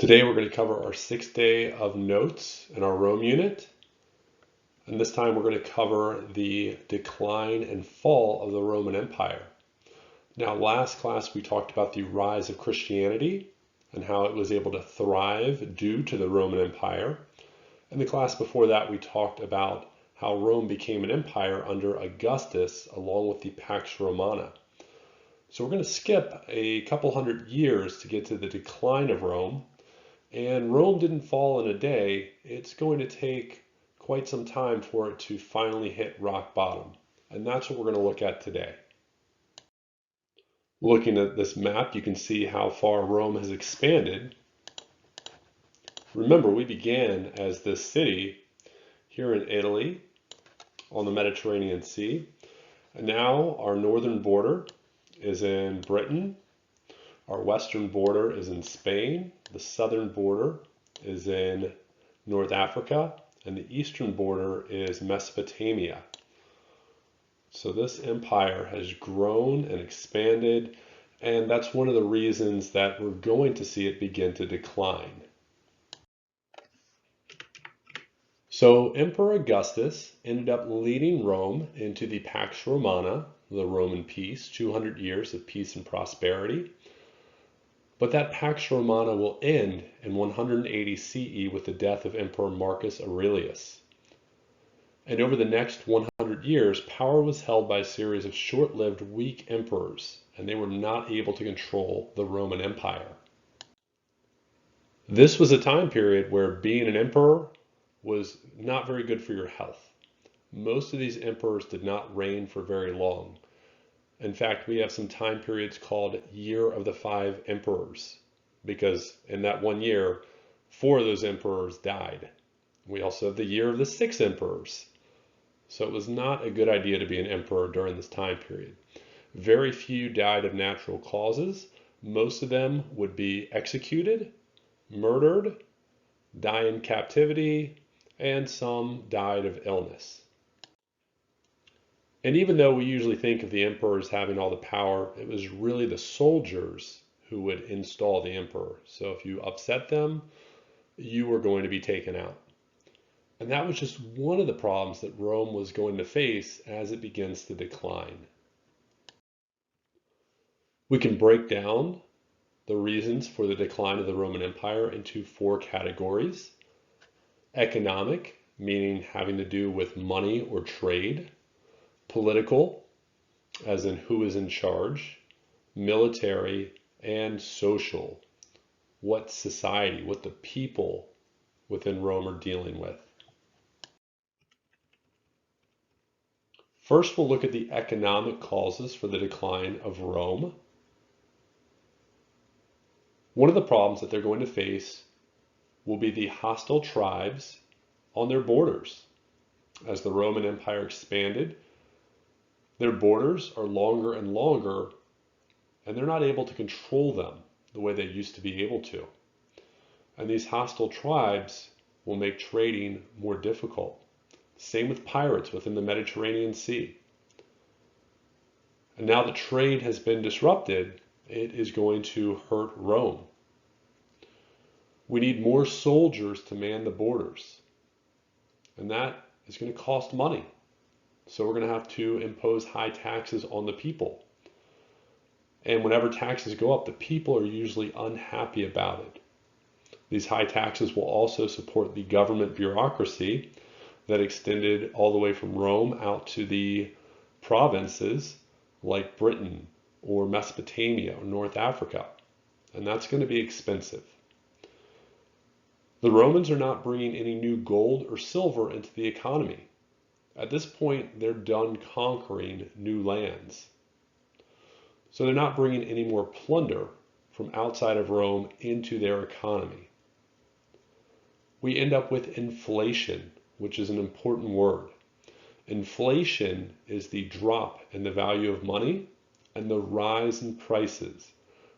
Today we're going to cover our sixth day of notes in our Rome unit. And this time we're going to cover the decline and fall of the Roman Empire. Now, last class we talked about the rise of Christianity and how it was able to thrive due to the Roman Empire. In the class before that, we talked about how Rome became an empire under Augustus along with the Pax Romana. So we're going to skip a couple hundred years to get to the decline of Rome. And Rome didn't fall in a day. It's going to take quite some time for it to finally hit rock bottom. And that's what we're going to look at today. Looking at this map, you can see how far Rome has expanded. Remember, we began as this city here in Italy on the Mediterranean Sea. And now our northern border is in Britain. Our western border is in Spain. The southern border is in North Africa. And the eastern border is Mesopotamia. So this empire has grown and expanded, and that's one of the reasons that we're going to see it begin to decline. So Emperor Augustus ended up leading Rome into the Pax Romana, the Roman peace, 200 years of peace and prosperity. But that Pax Romana will end in 180 CE with the death of Emperor Marcus Aurelius. And over the next 100 years, power was held by a series of short-lived, weak emperors, and they were not able to control the Roman Empire. This was a time period where being an emperor was not very good for your health. Most of these emperors did not reign for very long. In fact, we have some time periods called Year of the Five Emperors, because in that 1 year, 4 of those emperors died. We also have the Year of the Six Emperors. So it was not a good idea to be an emperor during this time period. Very few died of natural causes. Most of them would be executed, murdered, die in captivity, and some died of illness. And even though we usually think of the emperors having all the power, it was really the soldiers who would install the emperor. So if you upset them, you were going to be taken out. And that was just one of the problems that Rome was going to face as it begins to decline. We can break down the reasons for the decline of the Roman Empire into 4 categories. Economic, meaning having to do with money or trade. Political, as in who is in charge. Military, and social, what society, what the people within Rome are dealing with. First, we'll look at the economic causes for the decline of Rome. One of the problems that they're going to face will be the hostile tribes on their borders. As the Roman Empire expanded, their borders are longer and longer, and they're not able to control them the way they used to be able to. And these hostile tribes will make trading more difficult. Same with pirates within the Mediterranean Sea. And now that trade has been disrupted, it is going to hurt Rome. We need more soldiers to man the borders. And that is going to cost money. So we're going to have to impose high taxes on the people. And whenever taxes go up, the people are usually unhappy about it. These high taxes will also support the government bureaucracy that extended all the way from Rome out to the provinces like Britain or Mesopotamia or North Africa. And that's going to be expensive. The Romans are not bringing any new gold or silver into the economy. At this point, they're done conquering new lands. So they're not bringing any more plunder from outside of Rome into their economy. We end up with inflation, which is an important word. Inflation is the drop in the value of money and the rise in prices.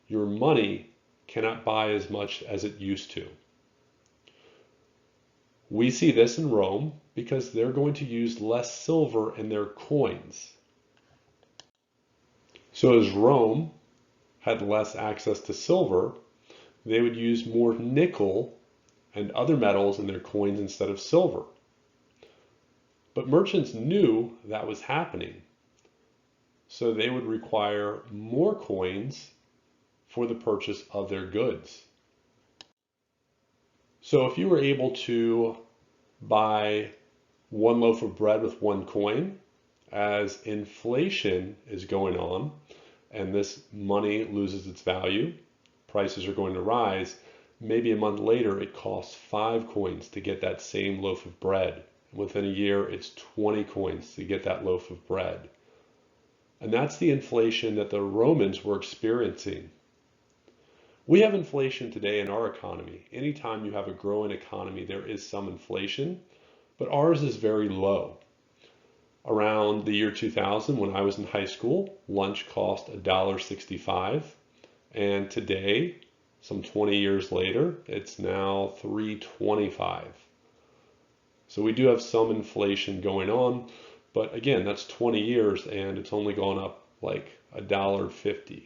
Your money cannot buy as much as it used to. We see this in Rome because they're going to use less silver in their coins. So as Rome had less access to silver, they would use more nickel and other metals in their coins instead of silver. But merchants knew that was happening, so they would require more coins for the purchase of their goods. So if you were able to buy one loaf of bread with one coin, as inflation is going on and this money loses its value, prices are going to rise, maybe a month later it costs 5 coins to get that same loaf of bread. Within a year, it's 20 coins to get that loaf of bread. And that's the inflation that the Romans were experiencing. We have inflation today in our economy. Anytime you have a growing economy, there is some inflation, but ours is very low. Around the year 2000, when I was in high school, lunch cost $1.65. And today, some 20 years later, it's now $3.25. So we do have some inflation going on, but again, that's 20 years and it's only gone up like $1.50.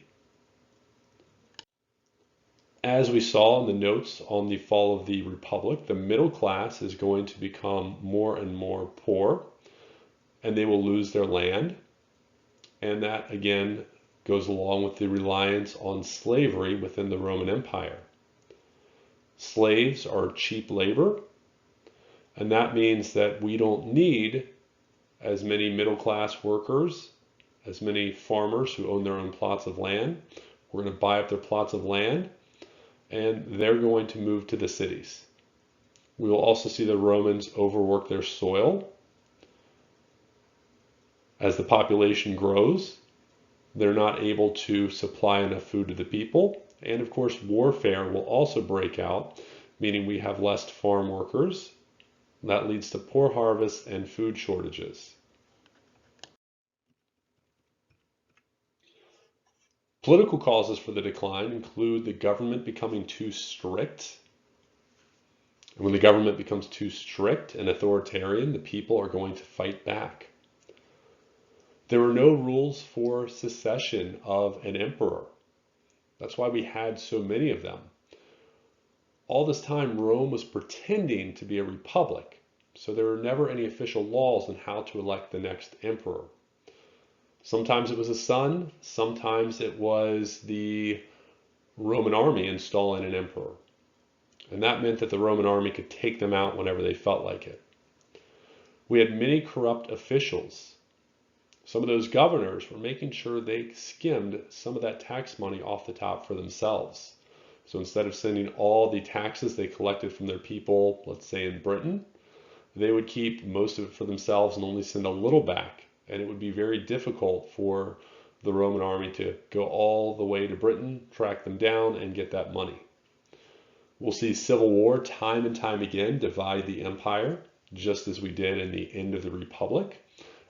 As we saw in the notes on the fall of the Republic, the middle class is going to become more and more poor, and they will lose their land. And that, again, goes along with the reliance on slavery within the Roman Empire. Slaves are cheap labor, and that means that we don't need as many middle class workers, as many farmers who own their own plots of land. We're going to buy up their plots of land, and they're going to move to the cities. We will also see the Romans overwork their soil. As the population grows, they're not able to supply enough food to the people. And of course, warfare will also break out, meaning we have less farm workers. That leads to poor harvests and food shortages. Political causes for the decline include the government becoming too strict. And when the government becomes too strict and authoritarian, the people are going to fight back. There were no rules for succession of an emperor. That's why we had so many of them. All this time, Rome was pretending to be a republic, so there were never any official laws on how to elect the next emperor. Sometimes it was a son, sometimes it was the Roman army installing an emperor. And that meant that the Roman army could take them out whenever they felt like it. We had many corrupt officials. Some of those governors were making sure they skimmed some of that tax money off the top for themselves. So instead of sending all the taxes they collected from their people, let's say in Britain, they would keep most of it for themselves and only send a little back. And it would be very difficult for the Roman army to go all the way to Britain, track them down, and get that money. We'll see civil war time and time again divide the empire, just as we did in the end of the Republic.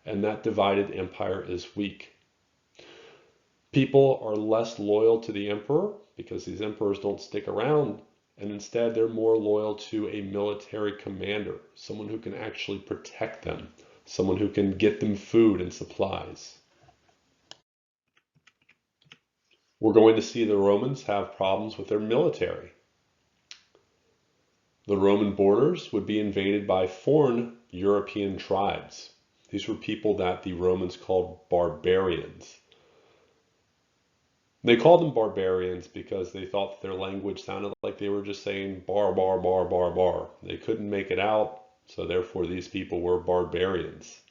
And that divided empire is weak. People are less loyal to the emperor because these emperors don't stick around, and instead they're more loyal to a military commander, someone who can actually protect them, someone who can get them food and supplies. We're going to see the Romans have problems with their military. The Roman borders would be invaded by foreign European tribes. These were people that the Romans called barbarians. They called them barbarians because they thought that their language sounded like they were just saying bar, bar, bar, bar, bar. They couldn't make it out, so therefore these people were barbarians.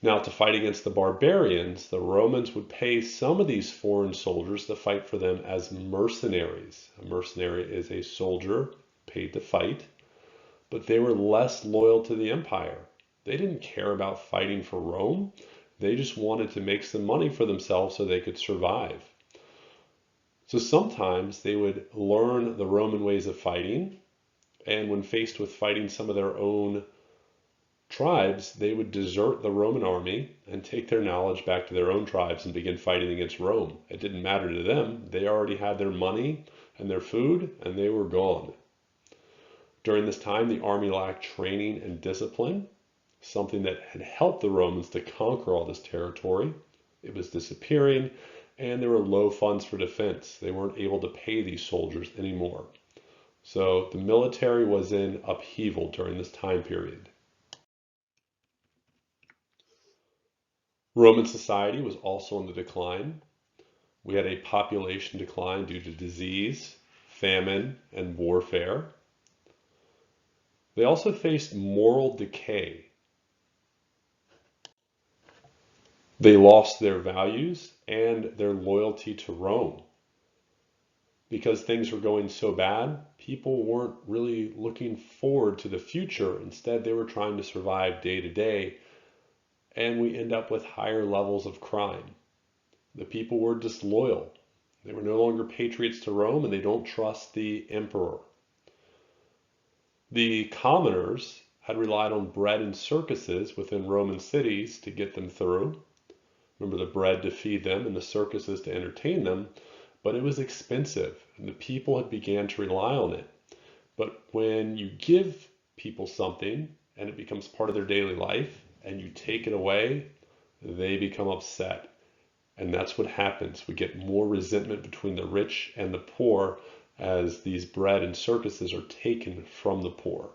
Now, to fight against the barbarians, the Romans would pay some of these foreign soldiers to fight for them as mercenaries. A mercenary is a soldier paid to fight, but they were less loyal to the empire. They didn't care about fighting for Rome. They just wanted to make some money for themselves so they could survive. So sometimes they would learn the Roman ways of fighting, and when faced with fighting some of their own tribes, they would desert the Roman army and take their knowledge back to their own tribes and begin fighting against Rome. It didn't matter to them. They already had their money and their food, and they were gone. During this time, the army lacked training and discipline, something that had helped the Romans to conquer all this territory. It was disappearing, and there were low funds for defense. They weren't able to pay these soldiers anymore. So the military was in upheaval during this time period. Roman society was also on the decline. We had a population decline due to disease, famine, and warfare. They also faced moral decay. They lost their values and their loyalty to Rome. Because things were going so bad, people weren't really looking forward to the future. Instead, they were trying to survive day to day, and we end up with higher levels of crime. The people were disloyal. They were no longer patriots to Rome, and they don't trust the emperor. The commoners had relied on bread and circuses within Roman cities to get them through. Remember, the bread to feed them and the circuses to entertain them, but it was expensive, and the people had began to rely on it. But when you give people something and it becomes part of their daily life and you take it away, they become upset. And that's what happens. We get more resentment between the rich and the poor as these bread and circuses are taken from the poor.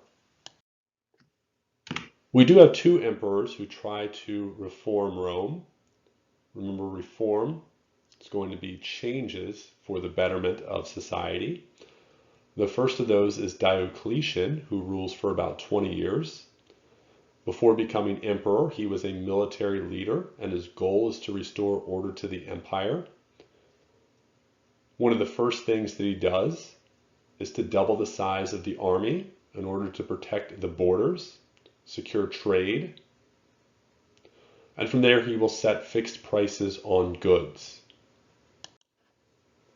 We do have two emperors who try to reform Rome. Remember, reform is going to be changes for the betterment of society. The first of those is Diocletian, who rules for about 20 years. Before becoming emperor, he was a military leader, and his goal is to restore order to the empire. One of the first things that he does is to double the size of the army in order to protect the borders, secure trade, and from there he will set fixed prices on goods.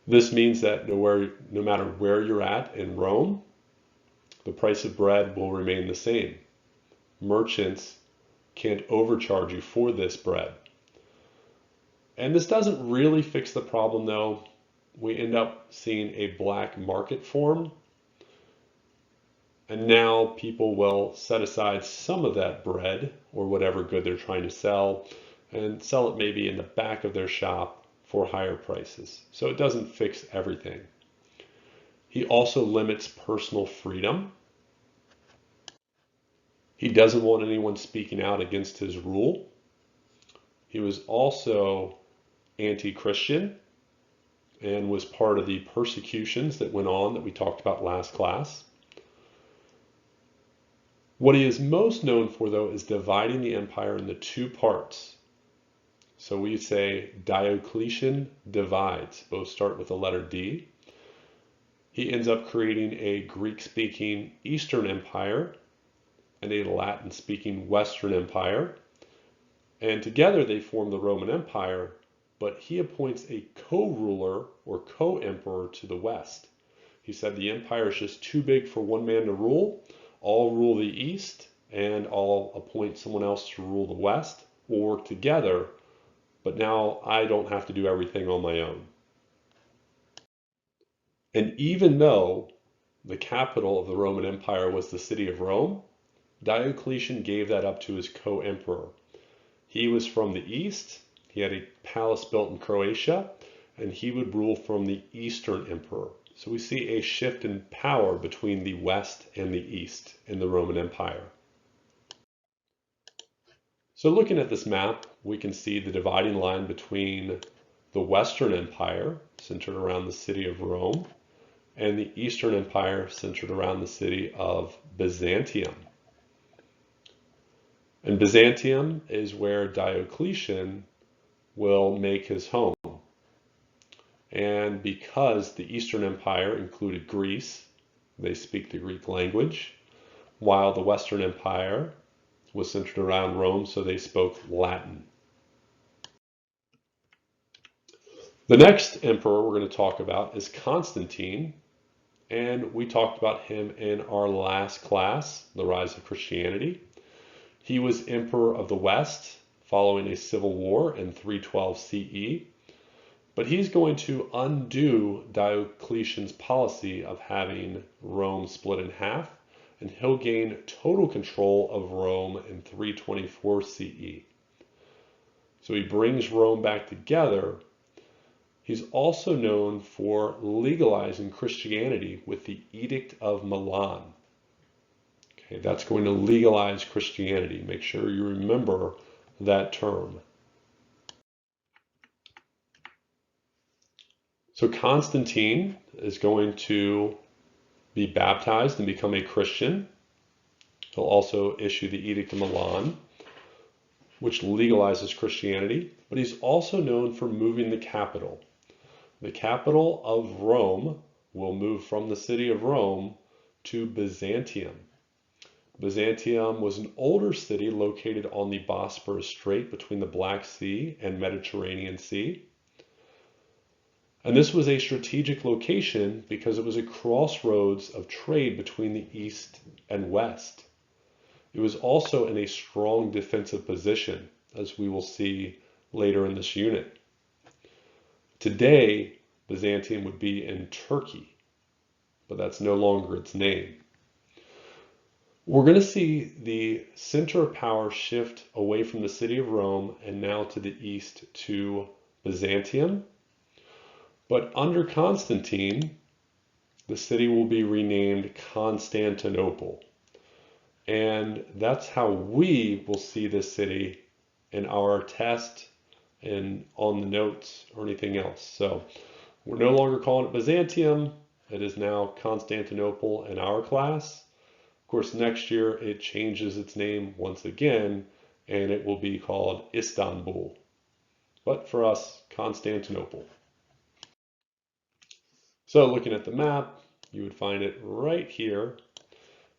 This means that no matter where you're at in Rome, the price of bread will remain the same. Merchants can't overcharge you for this bread. And this doesn't really fix the problem, though. We end up seeing a black market form. And now people will set aside some of that bread or whatever good they're trying to sell and sell it maybe in the back of their shop for higher prices. So it doesn't fix everything. He also limits personal freedom. He doesn't want anyone speaking out against his rule. He was also anti-Christian and was part of the persecutions that went on that we talked about last class. What he is most known for, though, is dividing the empire into two parts. So we say Diocletian divides. Both start with the letter D. He ends up creating a Greek-speaking Eastern Empire and a Latin-speaking Western Empire. And together they form the Roman Empire, but he appoints a co-ruler or co-emperor to the West. He said the empire is just too big for one man to rule. I'll rule the East, and I'll appoint someone else to rule the West. We'll work together, but now I don't have to do everything on my own. And even though the capital of the Roman Empire was the city of Rome, Diocletian gave that up to his co-emperor. He was from the East, he had a palace built in Croatia, and he would rule from the Eastern Emperor. So we see a shift in power between the West and the East in the Roman Empire. So looking at this map, we can see the dividing line between the Western Empire, centered around the city of Rome, and the Eastern Empire, centered around the city of Byzantium. And Byzantium is where Diocletian will make his home. And because the Eastern Empire included Greece, they speak the Greek language, while the Western Empire was centered around Rome, so they spoke Latin. The next emperor we're going to talk about is Constantine, and we talked about him in our last class, The Rise of Christianity. He was emperor of the West following a civil war in 312 CE. But he's going to undo Diocletian's policy of having Rome split in half, and he'll gain total control of Rome in 324 CE. So he brings Rome back together, He's also known for legalizing Christianity with the Edict of Milan. Okay, that's going to legalize Christianity. Make sure you remember that term. So Constantine is going to be baptized and become a Christian. He'll also issue the Edict of Milan, which legalizes Christianity, but he's also known for moving the capital. The capital of Rome will move from the city of Rome to Byzantium. Byzantium was an older city located on the Bosporus Strait between the Black Sea and Mediterranean Sea. And this was a strategic location because it was a crossroads of trade between the East and West. It was also in a strong defensive position, as we will see later in this unit. Today, Byzantium would be in Turkey, but that's no longer its name. We're going to see the center of power shift away from the city of Rome and now to the east to Byzantium. But under Constantine, the city will be renamed Constantinople. And that's how we will see this city in our test and on the notes or anything else. So we're no longer calling it Byzantium. It is now Constantinople in our class. Of course, next year it changes its name once again, and it will be called Istanbul. But for us, Constantinople. So looking at the map, you would find it right here.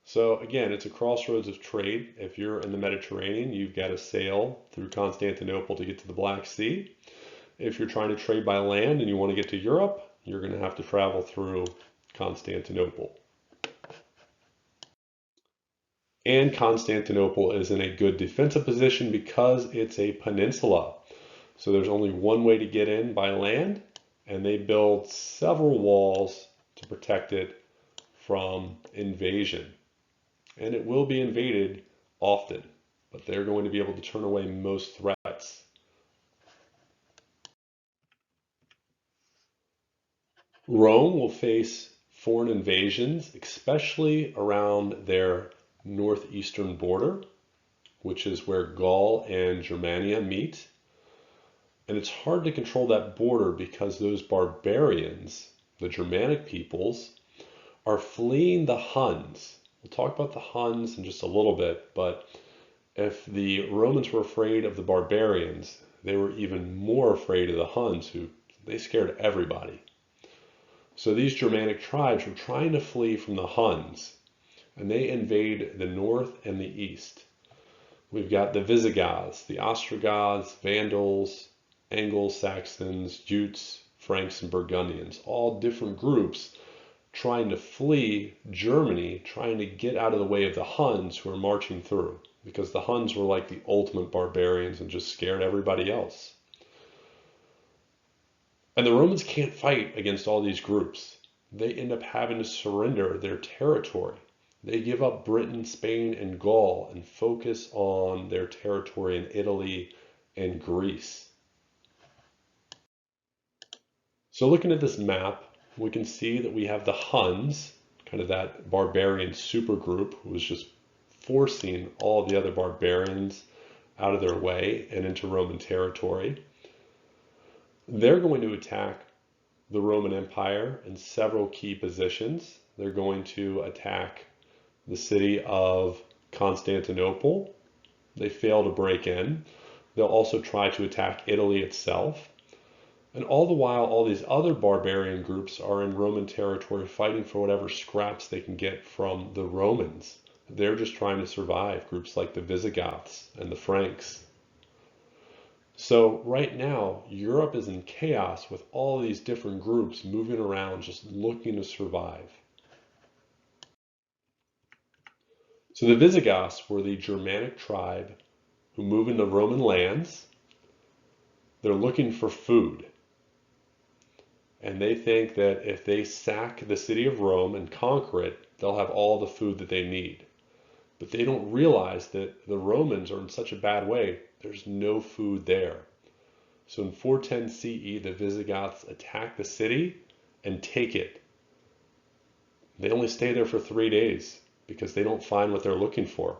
So again, it's a crossroads of trade. If you're in the Mediterranean, you've got to sail through Constantinople to get to the Black Sea. If you're trying to trade by land and you want to get to Europe, you're going to have to travel through Constantinople. And Constantinople is in a good defensive position because it's a peninsula. So there's only one way to get in by land, and they build several walls to protect it from invasion. And it will be invaded often, but they're going to be able to turn away most threats. Rome will face foreign invasions, especially around their northeastern border, which is where Gaul and Germania meet. And it's hard to control that border because those barbarians, the Germanic peoples, are fleeing the Huns. We'll talk about the Huns in just a little bit, but if the Romans were afraid of the barbarians, they were even more afraid of the Huns, who they scared everybody. So these Germanic tribes were trying to flee from the Huns, and they invade the north and the east. We've got the Visigoths, the Ostrogoths, Vandals, Anglo-Saxons, Jutes, Franks, and Burgundians, all different groups trying to flee Germany, trying to get out of the way of the Huns who are marching through, because the Huns were like the ultimate barbarians and just scared everybody else. And the Romans can't fight against all these groups. They end up having to surrender their territory. They give up Britain, Spain, and Gaul and focus on their territory in Italy and Greece. So looking at this map, we can see that we have the Huns, kind of that barbarian supergroup who was just forcing all the other barbarians out of their way and into Roman territory. They're going to attack the Roman Empire in several key positions. They're going to attack the city of Constantinople. They fail to break in. They'll also try to attack Italy itself. And all the while, all these other barbarian groups are in Roman territory fighting for whatever scraps they can get from the Romans. They're just trying to survive, groups like the Visigoths and the Franks. So right now, Europe is in chaos with all these different groups moving around, just looking to survive. So the Visigoths were the Germanic tribe who move into Roman lands. They're looking for food. And they think that if they sack the city of Rome and conquer it, they'll have all the food that they need. But they don't realize that the Romans are in such a bad way, there's no food there. So in 410 CE, the Visigoths attack the city and take it. They only stay there for 3 days because they don't find what they're looking for.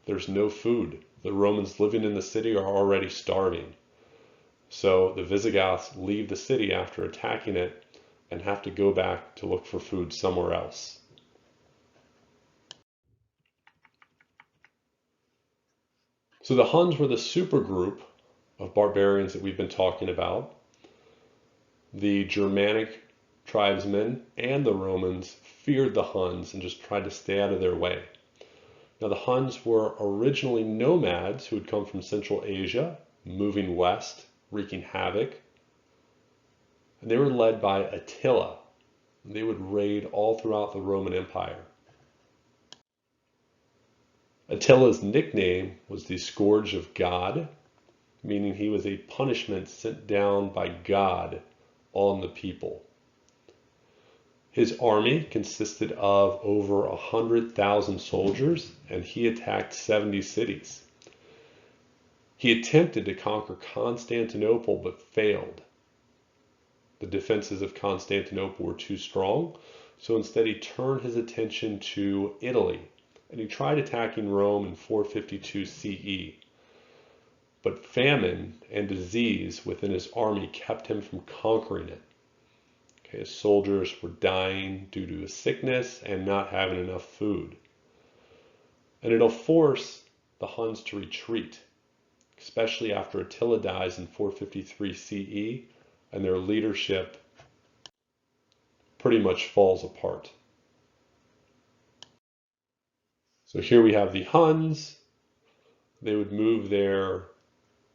There's no food. The Romans living in the city are already starving. So the Visigoths leave the city after attacking it and have to go back to look for food somewhere else. So the Huns were the supergroup of barbarians that we've been talking about. The Germanic tribesmen and the Romans feared the Huns and just tried to stay out of their way. Now the Huns were originally nomads who had come from Central Asia, moving west, wreaking havoc. And they were led by Attila. They would raid all throughout the Roman Empire. Attila's nickname was the Scourge of God, meaning he was a punishment sent down by God on the people. His army consisted of over 100,000 soldiers, and he attacked 70 cities. He attempted to conquer Constantinople but failed. The defenses of Constantinople were too strong, so instead he turned his attention to Italy, and he tried attacking Rome in 452 CE. But famine and disease within his army kept him from conquering it. His soldiers were dying due to sickness and not having enough food. And it'll force the Huns to retreat, especially after Attila dies in 453 CE, and their leadership pretty much falls apart. So here we have the Huns. They would move their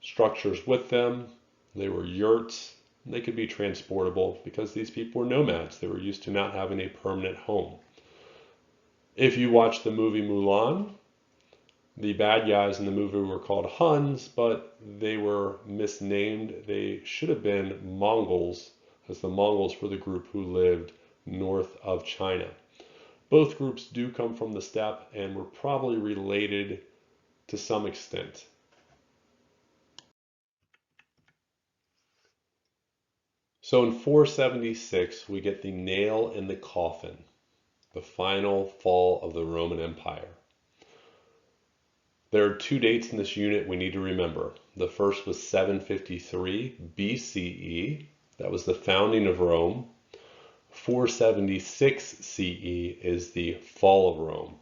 structures with them. They were yurts. They could be transportable because these people were nomads. They were used to not having a permanent home. If you watch the movie Mulan, the bad guys in the movie were called Huns, but they were misnamed. They should have been Mongols, as the Mongols were the group who lived north of China. Both groups do come from the steppe and were probably related to some extent. So in 476, we get the nail in the coffin, the final fall of the Roman Empire. There are 2 dates in this unit we need to remember. The first was 753 BCE. That was the founding of Rome. 476 CE is the fall of Rome.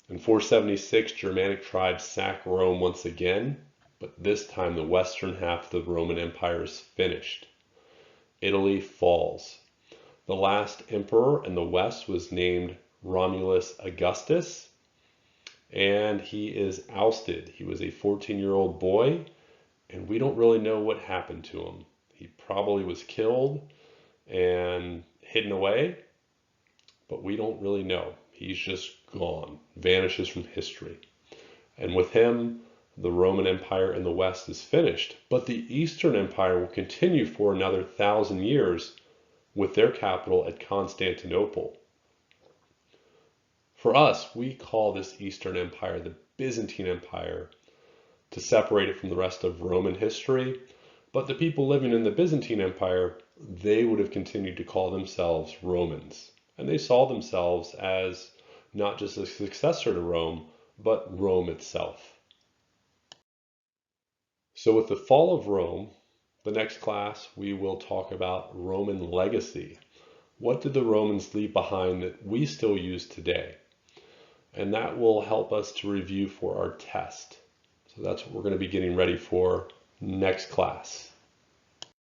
In 476, Germanic tribes sack Rome once again, but this time the western half of the Roman Empire is finished. Italy falls. The last emperor in the west was named Romulus Augustus, and he is ousted. He was a 14-year-old boy, and we don't really know what happened to him. He probably was killed and hidden away, but we don't really know. He's just gone, vanishes from history. And with him, the Roman Empire in the West is finished, but the Eastern Empire will continue for another 1,000 years with their capital at Constantinople. For us, we call this Eastern Empire the Byzantine Empire to separate it from the rest of Roman history, but the people living in the Byzantine Empire, they would have continued to call themselves Romans, and they saw themselves as not just a successor to Rome, but Rome itself. So with the fall of Rome, the next class we will talk about Roman legacy. What did the Romans leave behind that we still use today? And that will help us to review for our test. So that's what we're going to be getting ready for next class.